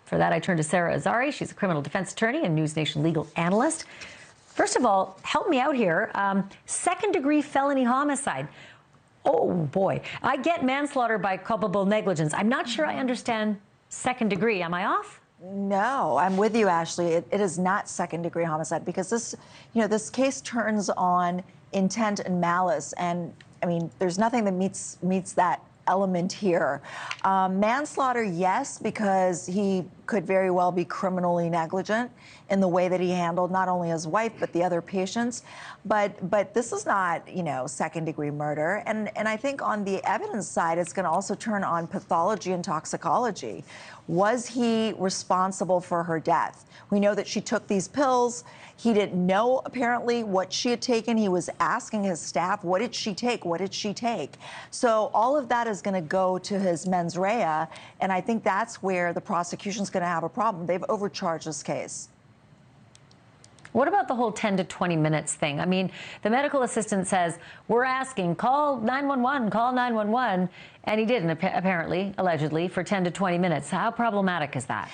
For that, I turn to Sara Azari. She's a criminal defense attorney and NewsNation legal analyst. First of all, help me out here. Second-degree felony homicide. Oh, boy. I get manslaughter by culpable negligence. I'm not sure I understand second degree. Am I off? No, I'm with you, Ashley. It is not second-degree homicide because this case turns on intent and malice, and I mean, there's nothing that meets that element here. Manslaughter, yes, because he could very well be criminally negligent in the way that he handled not only his wife but the other patients. But this is not, second-degree murder. And I think on the evidence side, it's going to also turn on pathology and toxicology. Was he responsible for her death? We know that she took these pills. He didn't know, apparently, what she had taken. He was asking his staff, what did she take? What did she take? So all of that is going to go to his mens rea, and I think that's where the prosecution's going to have a problem. They've overcharged this case. What about the whole 10 to 20 minutes thing? I mean, the medical assistant says, we're asking, call 911, call 911, and he didn't, apparently, allegedly, for 10 to 20 minutes. How problematic is that?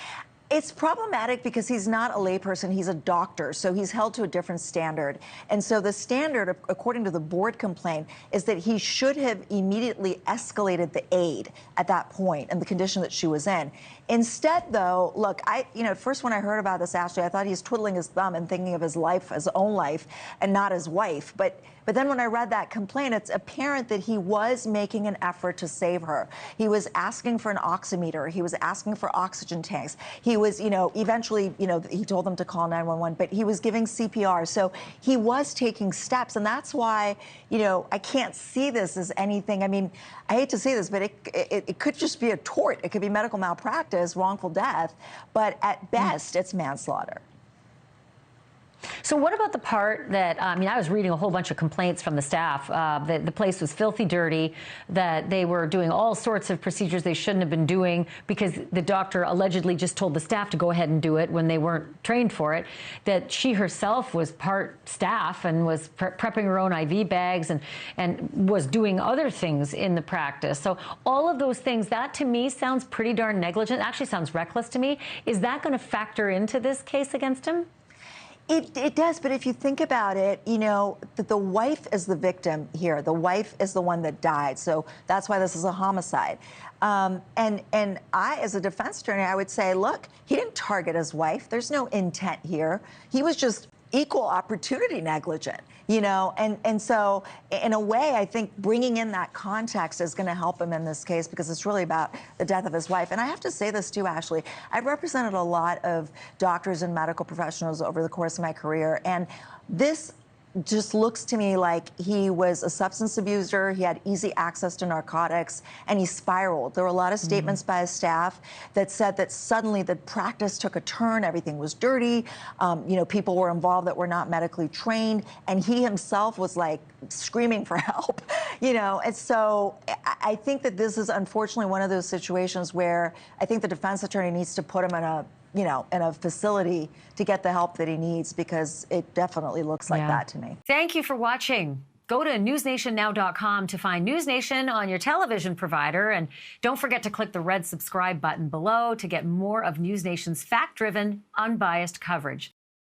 It's problematic because he's not a layperson, he's a doctor, so he's held to a different standard. And so the standard, according to the board complaint, is that he should have immediately escalated the aid at that point and the condition that she was in. Instead, though, look, at first when I heard about this, Ashley, I thought he's twiddling his thumb and thinking of his life, his own life, and not his wife. But then when I read that complaint, it's apparent that he was making an effort to save her. He was asking for an oximeter. He was asking for oxygen tanks. He was, eventually, he told them to call 911, but he was giving CPR. So he was taking steps. And that's why, I can't see this as anything. I mean, I hate to say this, but it could just be a tort. It could be medical malpractice, wrongful death. But at best, it's manslaughter. So what about the part that, I was reading a whole bunch of complaints from the staff that the place was filthy dirty, that they were doing all sorts of procedures they shouldn't have been doing because the doctor allegedly just told the staff to go ahead and do it when they weren't trained for it, that she herself was part staff and was prepping her own IV bags and was doing other things in the practice. So all of those things, that to me sounds pretty darn negligent, actually sounds reckless to me. Is that going to factor into this case against him? It does, but if you think about it, the wife is the victim here. The wife is the one that died, so that's why this is a homicide. And I, as a defense attorney, I would say, look, he didn't target his wife. There's no intent here. He was just equal opportunity negligent, and so in a way, I think bringing in that context is going to help him in this case because it's really about the death of his wife. And I have to say this too, Ashley, I've represented a lot of doctors and medical professionals over the course of my career, and this just looks to me like he was a substance abuser, he had easy access to narcotics, and he spiraled. There were a lot of statements by his staff that said that suddenly the practice took a turn, everything was dirty, people were involved that were not medically trained, and he himself was like screaming for help, and so I think that this is unfortunately one of those situations where I think the defense attorney needs to put him in a facility to get the help that he needs because it definitely looks like that to me. Thank you for watching. Go to newsnationnow.com to find NewsNation on your television provider. And don't forget to click the red subscribe button below to get more of NewsNation's fact-driven, unbiased coverage.